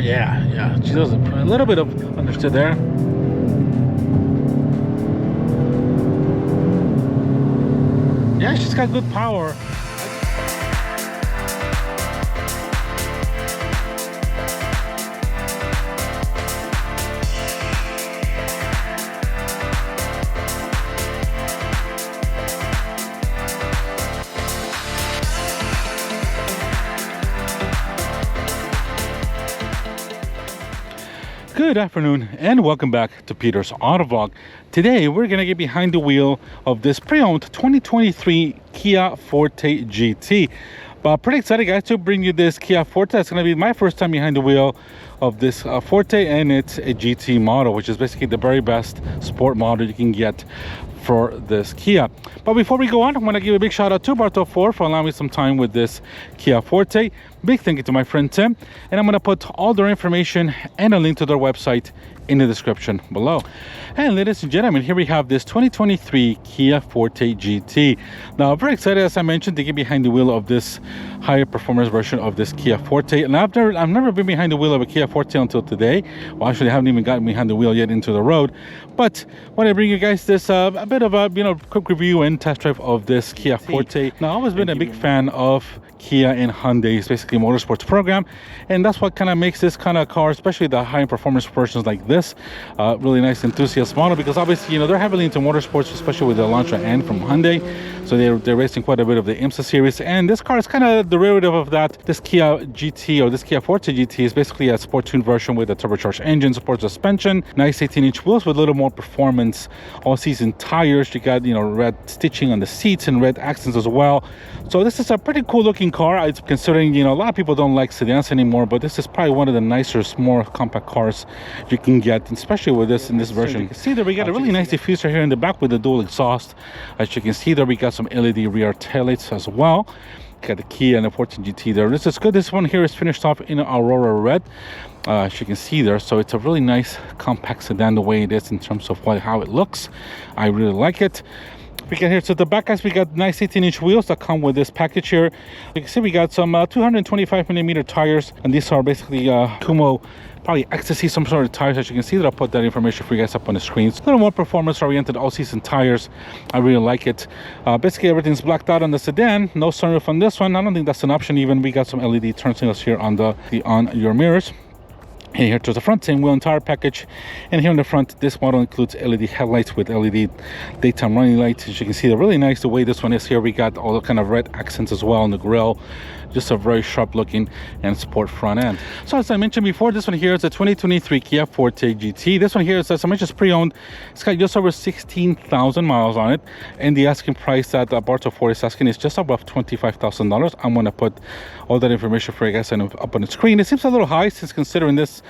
Yeah, she does a little bit of understood there. Yeah, she's got good power. Good afternoon and welcome back to Peter's Autovlog. Today we're gonna get behind the wheel of this pre-owned 2023 Kia Forte GT. But pretty excited, guys, to bring you this Kia Forte. It's gonna be my first time behind the wheel of this Forte, and it's a GT model, which is basically the very best sport model you can get for this Kia. But before we go on, I want to give a big shout out to Bartow Ford for allowing me some time with this Kia Forte. Big thank you to my friend Tim, and I'm going to put all their information and a link to their website in the description below. And ladies and gentlemen, here we have this 2023 Kia Forte GT. Now, very excited, as I mentioned, to get behind the wheel of this higher performance version of this Kia Forte. And I've never been behind the wheel of a Kia Forte until today. Well, actually, I haven't even gotten behind the wheel yet into the road. But when I bring you guys this a bit of a quick review and test drive of this Kia Forte. Now, I've always been a big fan of Kia and Hyundai's basically motorsports program, and that's what kind of makes this kind of car, especially the high performance versions like this, really nice enthusiast model, because obviously they're heavily into motorsports, especially with the Elantra and from Hyundai. So they're racing quite a bit of the IMSA series, and this car is kind of derivative of that. This Kia GT, or this Kia Forte GT, is basically a sport tuned version with a turbocharged engine, sport suspension, nice 18-inch wheels with a little more performance, all season tires. You got red stitching on the seats and red accents as well. So this is a pretty cool looking car. It's considering a lot of people don't like sedans anymore, but this is probably one of the nicer, more compact cars you can get, especially with this in this version. So you can see that we got a really nice diffuser here in the back with the dual exhaust. As you can see there, we got some LED rear taillights as well. Got the Kia and the Forte GT there. This is good. This one here is finished off in Aurora red, as you can see there. So it's a really nice compact sedan the way it is in terms of how it looks. I really like it. We get here to the back, guys, we got nice 18-inch wheels that come with this package here. You can see we got some 225mm tires, and these are basically Kumo, probably ecstasy, some sort of tires. As you can see, that I'll put that information for you guys up on the screens. A little more performance oriented all-season tires. I really like it. Basically everything's blacked out on the sedan. No sunroof on this one. I don't think that's an option even. We got some LED turn signals here on your mirrors. And here to the front, same wheel and tire package. And here in the front, this model includes LED headlights with LED daytime running lights. As you can see, they're really nice the way this one is here. We got all the kind of red accents as well on the grille. Just a very sharp looking and sport front end. So as I mentioned before, this one here is a 2023 Kia Forte GT. This one here is, as I mentioned, pre-owned. It's got just over 16,000 miles on it, and the asking price that Bartow Ford is asking is just above $25,000. I'm going to put all that information for you guys up on the screen. It seems a little high, since considering this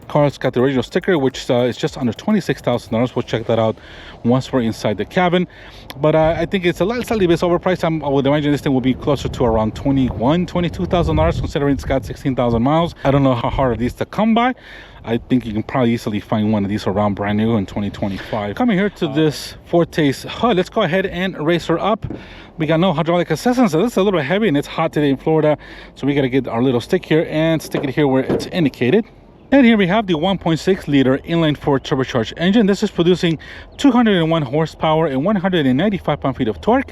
car's got the original sticker, which is just under $26,000. We'll check that out once we're inside the cabin. But I think it's slightly bit overpriced. I would imagine this thing will be closer to around $22,000, considering it's got 16,000 miles. I don't know how hard are these to come by. I think you can probably easily find one of these around brand new in 2025. Coming here to this Forte's HUD, let's go ahead and race her up. We got no hydraulic assistance, so this is a little bit heavy, and it's hot today in Florida. So we got to get our little stick here and stick it here where it's indicated. And here we have the 1.6 liter inline-4 turbocharged engine. This is producing 201 horsepower and 195 pound-feet of torque.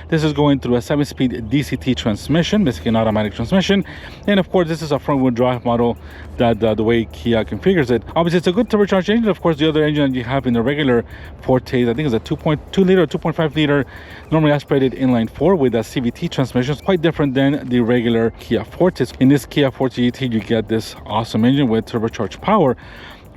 This is going through a 7-speed DCT transmission, basically an automatic transmission. And of course, this is a front-wheel drive model that the way Kia configures it. Obviously, it's a good turbocharged engine. Of course, the other engine that you have in the regular Forte, I think is a 2.2 liter, 2.5 liter, normally aspirated inline-4 with a CVT transmission. It's quite different than the regular Kia Forte. In this Kia Forte GT, you get this awesome engine with turbocharged power.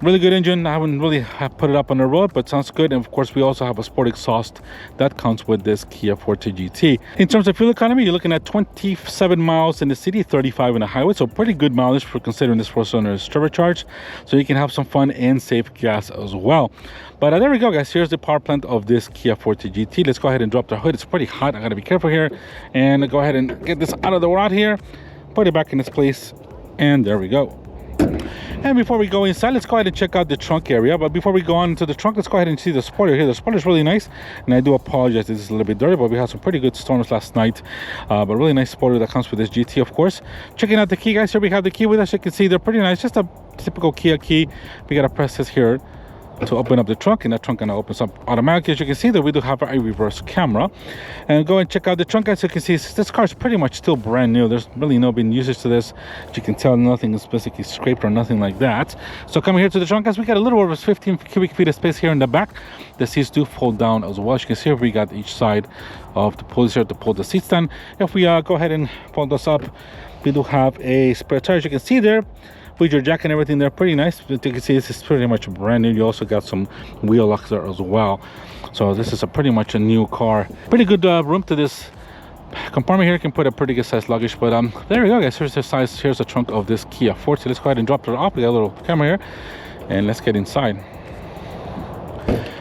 Really good engine. I haven't really put it up on the road, but sounds good. And of course, we also have a sport exhaust that comes with this Kia Forte GT. In terms of fuel economy, you're looking at 27 miles in the city, 35 in the highway. So pretty good mileage for considering this 4-cylinder is turbocharged. So you can have some fun and save gas as well. But there we go, guys. Here's the power plant of this Kia Forte GT. Let's go ahead and drop the hood. It's pretty hot. I got to be careful here. And go ahead and get this out of the rod here. Put it back in its place. And there we go. And before we go inside, let's go ahead and check out the trunk area. But before we go on to the trunk, let's go ahead and see the spoiler here. The spoiler is really nice, and I do apologize, this is a little bit dirty, but we had some pretty good storms last night. But really nice spoiler that comes with this GT, of course. Checking out the key, guys. Here we have the key with us. You can see they're pretty nice. Just a typical Kia key. We gotta press this here to open up the trunk, and that trunk kind of opens up automatically. As you can see that we do have a reverse camera. And go and check out the trunk. As you can see, this car is pretty much still brand new. There's really no been usage to this. As you can tell, nothing is basically scraped or nothing like that. So coming here to the trunk, guys, we got a little over 15 cubic feet of space here in the back. The seats do fold down as well. As you can see, we got each side of the pulleys here to pull the seats down. If we go ahead and fold this up, we do have a spare tire, as you can see there, with your jack and everything there. Pretty nice. You can see this is pretty much brand new. You also got some wheel locks there as well. So this is pretty much a new car. Pretty good room to this compartment here. You can put a pretty good sized luggage. But there we go, guys. Here's the size. Here's the trunk of this Kia Forte. Let's go ahead and drop it off. We got a little camera here, and let's get inside.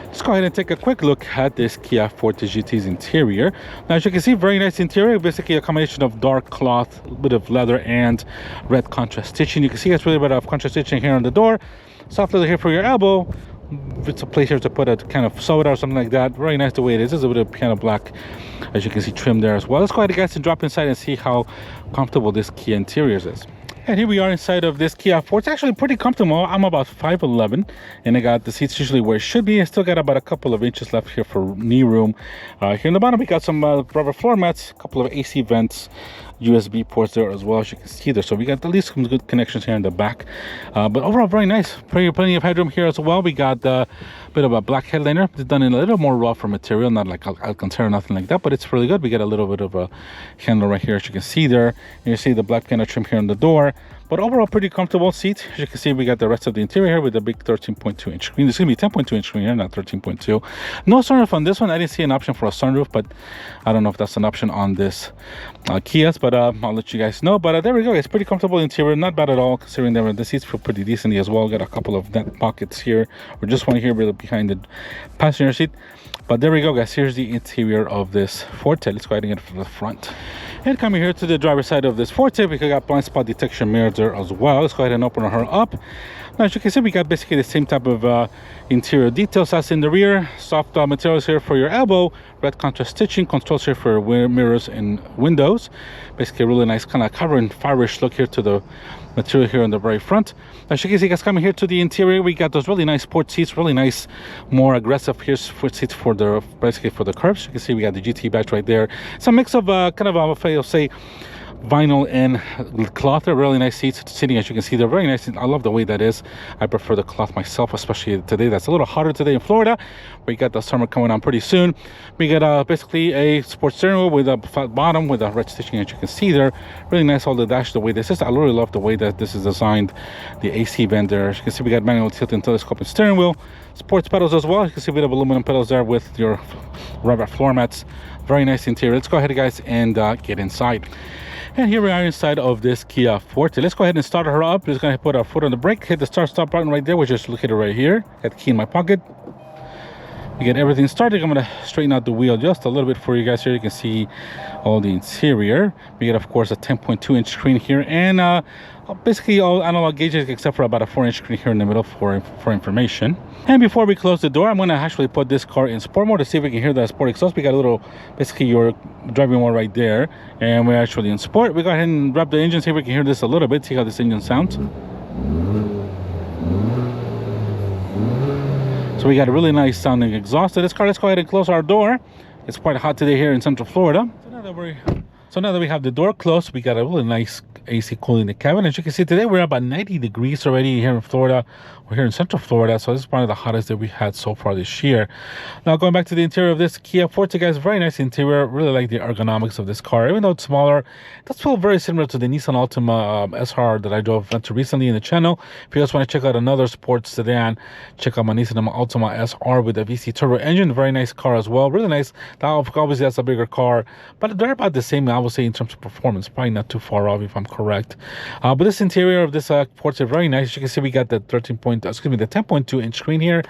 Let's go ahead and take a quick look at this Kia Forte GT's interior. Now, as you can see, very nice interior. Basically a combination of dark cloth, a bit of leather, and red contrast stitching. You can see it's really a bit of contrast stitching here on the door. Soft leather here for your elbow. It's a place here to put a kind of soda or something like that. Very nice the way it is. There's a bit of piano black, as you can see, trim there as well. Let's go ahead, guys, and drop inside and see how comfortable this Kia interior is. And here we are inside of this Kia Forte. It's actually pretty comfortable. I'm about 5'11", and I got the seats usually where it should be. I still got about a couple of inches left here for knee room. Here in the bottom, we got some rubber floor mats, a couple of AC vents, USB ports there as well, as you can see there. So we got at least some good connections here in the back. But overall, very nice. Plenty of headroom here as well. We got a bit of a black headliner. It's done in a little more rougher material, not like Alcantara, nothing like that, but it's really good. We got a little bit of a handle right here, as you can see there. And you see the black piano trim here on the door. But overall, pretty comfortable seats. As you can see, we got the rest of the interior here with a big 13.2 inch screen. This is going to be 10.2 inch screen here, not 13.2. No sunroof on this one. I didn't see an option for a sunroof, but I don't know if that's an option on this Kia's, but I'll let you guys know. But there we go. It's pretty comfortable interior. Not bad at all, considering that the seats feel pretty decently as well. Got a couple of net pockets here, or just one here really behind the passenger seat. But there we go, guys. Here's the interior of this Forte. Let's go ahead and get it from the front. And coming here to the driver's side of this Forte, we got blind spot detection mirrors there as well. Let's go ahead and open her up. Now, as you can see, we got basically the same type of interior details as in the rear. Soft materials here for your elbow, red contrast stitching, controls here for mirrors and windows. Basically a really nice kind of cover and firish look here to the material here on the very front. As you can see, guys, coming here to the interior, we got those really nice sport seats, really nice, more aggressive here seats for the basically for the curbs. You can see we got the GT badge right there. It's a mix of kind of I'll say vinyl and cloth. They're really nice seats sitting, as you can see. They're very nice. I love the way that is. I prefer the cloth myself, especially today. That's a little hotter today in Florida. We got the summer coming on pretty soon. We got basically a sports steering wheel with a flat bottom with a red stitching, as you can see there. Really nice all the dash the way this is. I really love the way that this is designed. The AC vent there, as you can see, we got manual tilt and telescopic steering wheel, sports pedals as well. You can see we have aluminum pedals there with your rubber floor mats. Very nice interior. Let's go ahead, guys, and get inside. And here we are inside of this Kia Forte. Let's go ahead and start her up. Just gonna put our foot on the brake, hit the start button right there, which is located right here. Got the key in my pocket. We get everything started. I'm gonna straighten out the wheel just a little bit for you guys here. You can see all the interior. We get, of course, a 10.2 inch screen here, and basically all analog gauges except for about a 4 inch screen here in the middle for information. And before we close the door, I'm going to actually put this car in sport mode to see if we can hear that sport exhaust. We got a little, basically your driving mode right there, and we're actually in sport. We go ahead and rev the engine, see if we can hear this a little bit, see how this engine sounds. So we got a really nice sounding exhaust to this car. Let's go ahead and close our door. It's quite hot today here in Central Florida. So now that we have the door closed, we got a really nice AC cooling in the cabin. As you can see, today we're about 90 degrees already here in Florida. We're here in Central Florida, so this is probably the hottest that we had so far this year. Now, going back to the interior of this Kia Forte, guys, very nice interior. Really like the ergonomics of this car. Even though it's smaller, it does feel very similar to the Nissan Altima SR that I drove into recently in the channel. If you guys want to check out another sports sedan, check out my Nissan Altima SR with a VC turbo engine. Very nice car as well. Really nice. Now, obviously, that's a bigger car, but they're about the same, I would say, in terms of performance. Probably not too far off, if I'm correct. But this interior of this Forte is very nice. As you can see, we got the 10.2 inch screen here.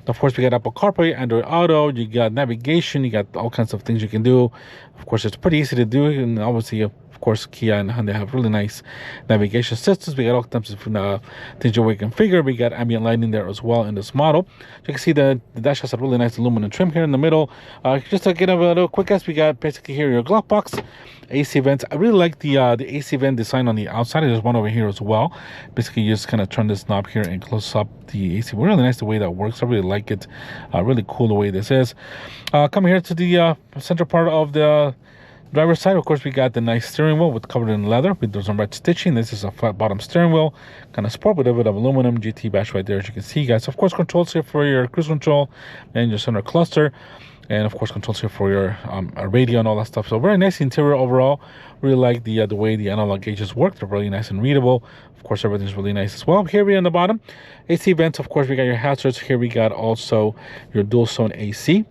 Of course, we got Apple CarPlay, Android Auto, you got navigation, you got all kinds of things you can do. Of course, it's pretty easy to do, and obviously, of course, Kia and Hyundai have really nice navigation systems. We got all types of things we can configure. We got ambient lighting there as well in this model. You can see the dash has a really nice aluminum trim here in the middle. Just to get a little quick guess, we got basically here your glove box, AC vents. I really like the AC vent design on the outside. There's one over here as well. Basically, you just kind of turn this knob here and close up the AC. Really nice the way that works. I really like it. Really cool the way this is. Coming here to the center part of the driver's side, of course, we got the nice steering wheel with covered in leather with some red stitching. This is a flat bottom steering wheel, kind of sport with a bit of aluminum. GT badge right there, as you can see, guys. Of course, controls here for your cruise control and your center cluster. And of course, controls here for your radio and all that stuff. So very nice interior overall. Really like the way the analog gauges work. They're really nice and readable. Of course, everything's really nice as well. Here we are on the bottom, AC vents. Of course, we got your hazards. Here we got also your dual zone AC.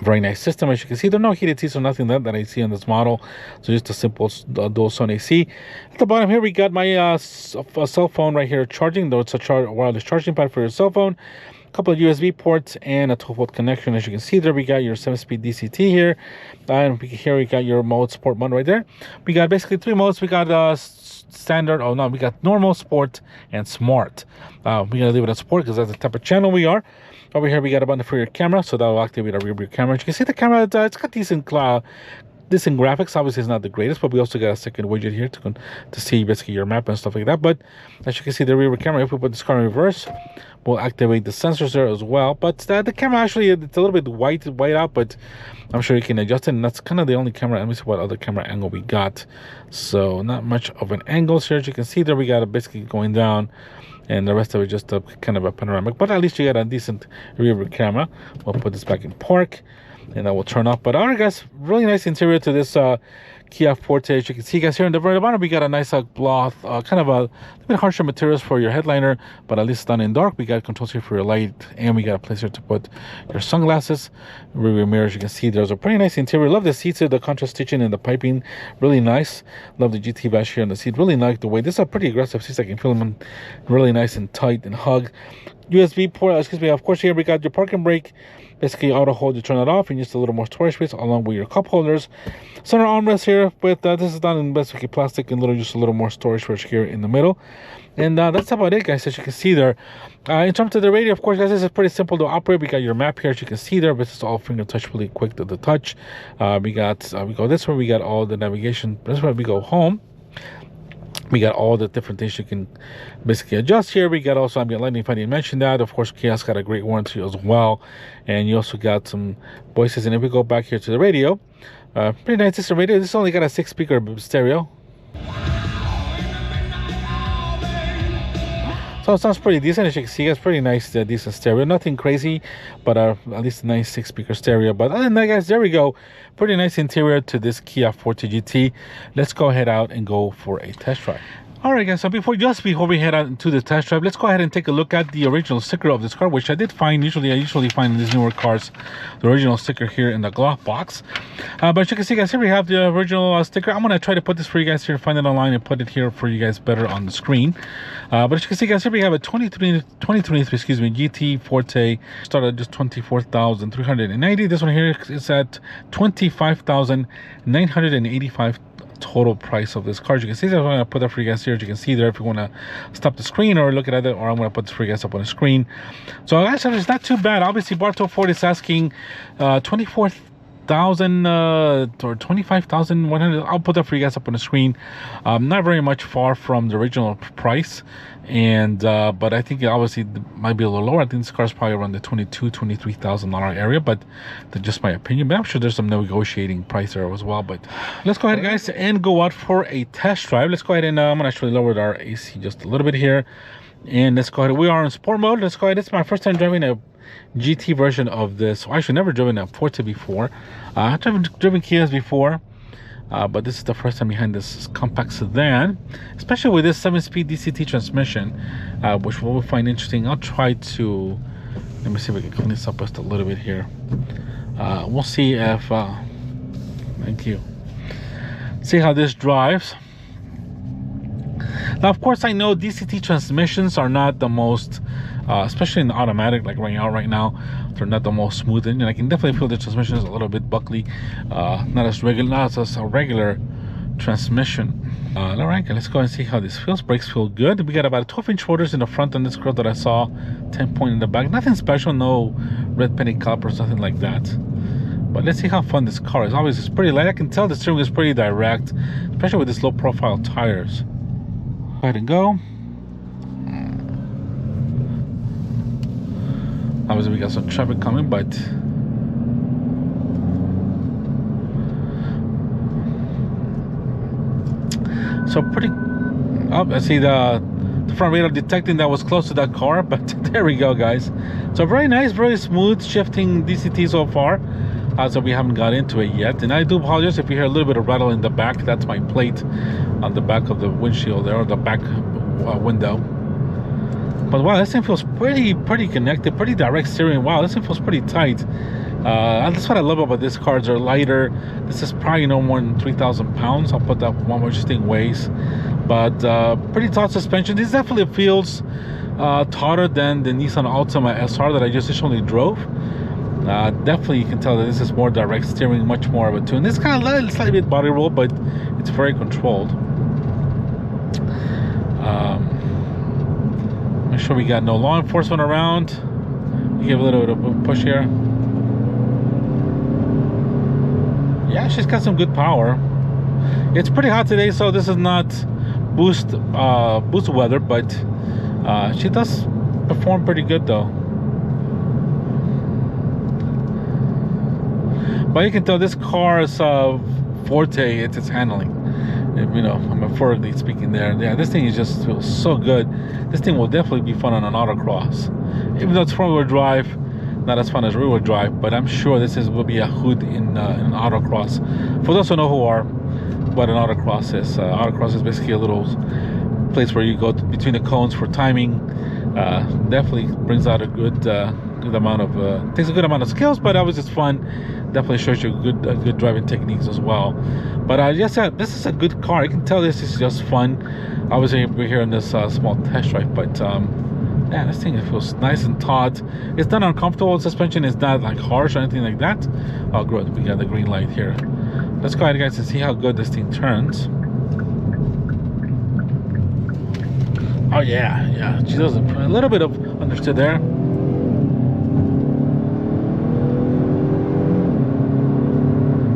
Very nice system. As you can see, there are no heated seats or nothing that I see on this model. So just a simple dual zone AC. At the bottom here, we got my cell phone right here charging. Though it's a wireless charging pad for your cell phone. Couple of USB ports and a 12-volt connection. As you can see there, we got your 7-speed DCT here, and here we got your mode sport mode right there. We got basically 3 modes. We got standard. Oh no, we got normal, sport, and smart. We're gonna leave it at sport because that's the type of channel we are. Over here we got a button for your camera, so that will activate our rear view camera. As you can see, the camera it's got decent graphics. Obviously it's not the greatest, but we also got a second widget here to see basically your map and stuff like that. But as you can see, the rear view camera, if we put this car in reverse, we'll activate the sensors there as well. But the camera actually, it's a little bit white out, but I'm sure you can adjust it. And that's kind of the only camera. Let me see what other camera angle we got. So not much of an angle here. As you can see there, we got it basically going down, and the rest of it just a kind of a panoramic. But at least you got a decent rear view camera. We'll put this back in park, and that will turn off. But all right, guys, really nice interior to this Kia Forte. As you can see, guys, here in the very bottom, we got a nice cloth, kind of a bit harsher materials for your headliner, but at least done in dark. We got controls here for your light, and we got a place here to put your sunglasses. Rear mirror, as you can see, there's a pretty nice interior. Love the seats here, the contrast stitching and the piping, really nice. Love the GT badge here on the seat. Really like the way this is a pretty aggressive seats. I can feel them really nice and tight and hug. USB port, excuse me. Of course, here we got your parking brake. Basically, auto hold, you turn it off and just a little more storage space along with your cup holders. Center armrest here with this is done in basically plastic and just a little more storage space here in the middle. And that's about it, guys. As you can see there, in terms of the radio, of course, guys, this is pretty simple to operate. We got your map here, as you can see there, but it's all finger touch, really quick to the touch. We go this way. We got all the navigation. This way we go home. We got all the different things you can basically adjust here. We got also ambient lighting, if I didn't mention that. Of course, Kia's got a great warranty as well. And you also got some voices. And if we go back here to the radio, pretty nice system radio. This only got a 6-speaker stereo. So it sounds pretty decent. As you can see, it's pretty nice, decent stereo. Nothing crazy, but at least a nice 6-speaker stereo. But other than that, guys, there we go. Pretty nice interior to this Kia Forte GT. Let's go ahead out and go for a test drive. All right, guys, so before we head out into the test drive, let's go ahead and take a look at the original sticker of this car, which I did find. I usually find in these newer cars the original sticker here in the glove box. But as you can see, guys, here we have the original sticker. I'm going to try to put this for you guys here, find it online, and put it here for you guys better on the screen. But as you can see, guys, here we have a 2023 GT Forte. Started at just $24,390. This one here is at $25,985 total price of this car. As you can see, I'm going to put that for you guys here. As you can see there, if you want to stop the screen or look at it, or I'm going to put this for you guys up on the screen. So guys, it's not too bad. Obviously, Bartow Ford is asking $24,000 or $25,100. I'll put that for you guys up on the screen. Not very much far from the original price, and but I think obviously it might be a little lower. I think this car is probably around the $23,000 area, but that's just my opinion. But I'm sure there's some negotiating price there as well. But let's go ahead, guys, and go out for a test drive. Let's go ahead and I'm gonna actually lower our AC just a little bit here, and let's go ahead. We are in sport mode. Let's go ahead. It's my first time driving a GT version of this. Well, actually never driven a Forte before. I've driven Kias before, but this is the first time behind this compact sedan, especially with this 7-speed DCT transmission, which we'll find interesting. I'll try to, let me see if we can clean this up just a little bit here. We'll see if thank you, see how this drives. Now, of course, I know DCT transmissions are not the most, especially in the automatic, like right now, they're not the most smooth. And I can definitely feel the transmission is a little bit buckly, not as regular transmission. All right, let's go and see how this feels. Brakes feel good. We got about 12-inch rotors in the front on this curve that I saw, 10-point in the back. Nothing special, no red penny calipers, nothing like that. But let's see how fun this car is. Obviously, it's pretty light. I can tell the steering is pretty direct, especially with these low-profile tires. Go ahead and go. Obviously, we got some traffic coming, but so pretty. Oh, I see the front radar detecting that was close to that car, but there we go, guys. So very nice, very smooth shifting DCT so far. So we haven't got into it yet, and I do apologize if you hear a little bit of rattle in the back. That's my plate on the back of the windshield there, or the back window. But wow, this thing feels pretty connected, pretty direct steering. Wow, this thing feels pretty tight. That's what I love about these cars. They're lighter. This is probably no more than 3,000 pounds. I'll put that one much this thing weighs. But pretty taut suspension. This definitely feels tauter than the Nissan Altima SR that I just recently drove. Definitely you can tell that this is more direct steering, much more of a tune. This kind of slightly bit body roll, but it's very controlled. Make sure we got no law enforcement around. Give a little bit of a push here. Yeah, she's got some good power. It's pretty hot today, so this is not boost weather, but she does perform pretty good though. But you can tell this car's forte, it's its handling. You know, I'm metaphorically speaking there. Yeah, this thing just feels so good. This thing will definitely be fun on an autocross. Even though it's front-wheel drive, not as fun as rear-wheel drive, but I'm sure this will be a hoot in an autocross. For those who know what an autocross is basically a little place where you go between the cones for timing. Definitely brings out a good amount of takes a good amount of skills, but obviously it's fun. Definitely shows you good driving techniques as well. But yes, this is a good car. You can tell this is just fun. Obviously we're here in this small test drive, but yeah, this thing feels nice and taut. It's not uncomfortable. Suspension is not like harsh or anything like that. Oh, good. We got the green light here. Let's go ahead, guys, and see how good this thing turns. Oh yeah, she does a little bit of understeer there.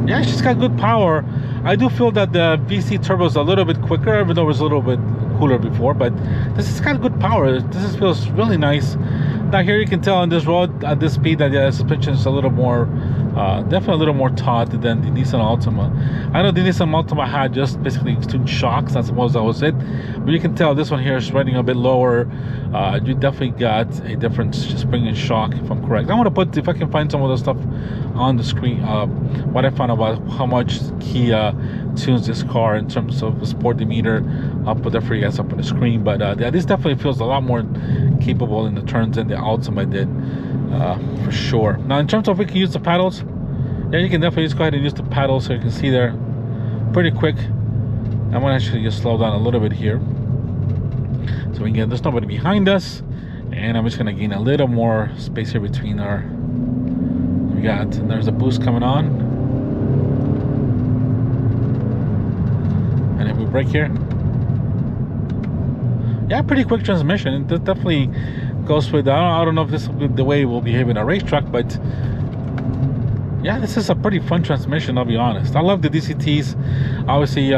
Yeah, she's got good power. I do feel that the VC turbo is a little bit quicker, even though it was a little bit cooler before, but this has got good power. This feels really nice. Now here you can tell on this road at this speed that the suspension is a little more definitely a little more taut than the Nissan Altima. I know the Nissan Altima had just basically two shocks. I suppose that was it, but you can tell this one here is running a bit lower. You definitely got a different spring and shock, if I'm correct. I want to put, if I can find some of the stuff on the screen, what I found about how much Kia tunes this car in terms of the sporty meter. I'll put that for you guys up on the screen. But yeah, this definitely feels a lot more capable in the turns than the Altima did, for sure. Now in terms of if we can use the paddles, yeah, you can definitely just go ahead and use the paddles. So you can see there pretty quick. I'm gonna actually just slow down a little bit here so we can get, there's nobody behind us, and I'm just gonna gain a little more space here between our, we got, and there's a boost coming on, and if we brake here, yeah, pretty quick transmission. It definitely goes with, I don't know if this will be the way it will behave in a racetrack, but yeah, this is a pretty fun transmission, I'll be honest. I love the DCTs. Obviously,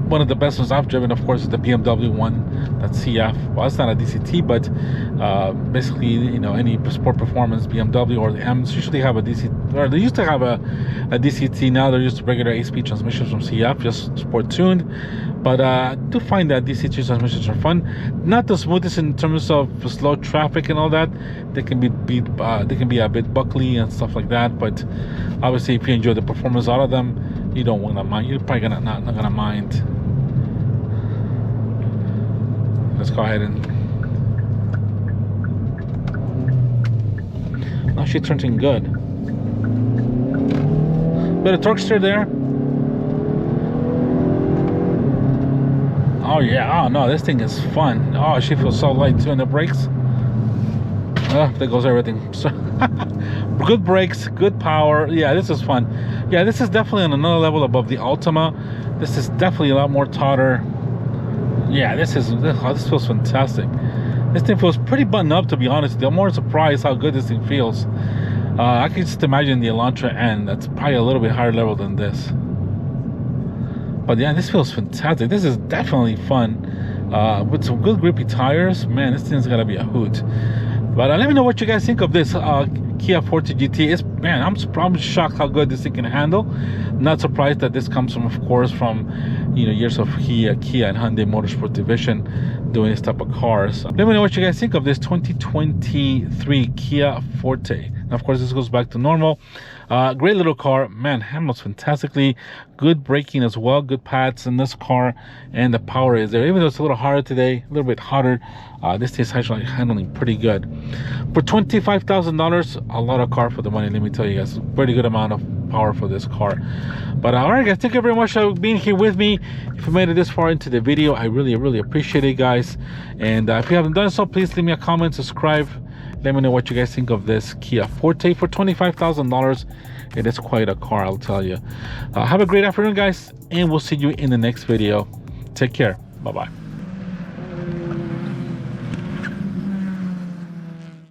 one of the best ones I've driven, of course, is the BMW one, that's CF. Well, it's not a DCT, but basically, you know, any sport performance, BMW or the M's usually have a DCT, or they used to have a DCT. Now they're used to regular 8-speed transmissions from CF, just sport tuned. But I do find that DCT transmissions are fun. Not the smoothest in terms of slow traffic and all that. They can be a bit buckly and stuff like that. But obviously, if you enjoy the performance out of them, you don't want to mind. You're probably not gonna mind. Let's go ahead and. Now she turns in good. Bit of torque steer there. Oh yeah, oh no, this thing is fun. Oh, she feels so light too in the brakes. There goes everything. So good brakes, good power. Yeah, this is fun. Yeah, this is definitely on another level above the Altima. This is definitely a lot more tauter. Yeah, this feels fantastic. This thing feels pretty buttoned up, to be honest with you. I'm more surprised how good this thing feels. I can just imagine the Elantra N. That's probably a little bit higher level than this. But yeah, this feels fantastic. This is definitely fun. With some good grippy tires, man, this thing's gotta be a hoot. But let me know what you guys think of this Kia Forte GT. Man, I'm shocked how good this thing can handle. Not surprised that this comes from, of course, from years of Kia and Hyundai Motorsport division doing this type of cars. Let me know what you guys think of this 2023 Kia Forte. And of course, this goes back to normal. Great little car, man. Handles fantastically. Good braking as well. Good pads in this car, and the power is there. Even though it's a little harder today, a little bit hotter, this is actually handling pretty good. For $25,000, a lot of car for the money. Let me tell you guys, pretty good amount of power for this car. But all right, guys, thank you very much for being here with me. If you made it this far into the video, I really appreciate it, guys. And if you haven't done so, please leave me a comment, subscribe. Let me know what you guys think of this Kia Forte for $25,000. It is quite a car, I'll tell you. Have a great afternoon, guys, and we'll see you in the next video. Take care. Bye-bye.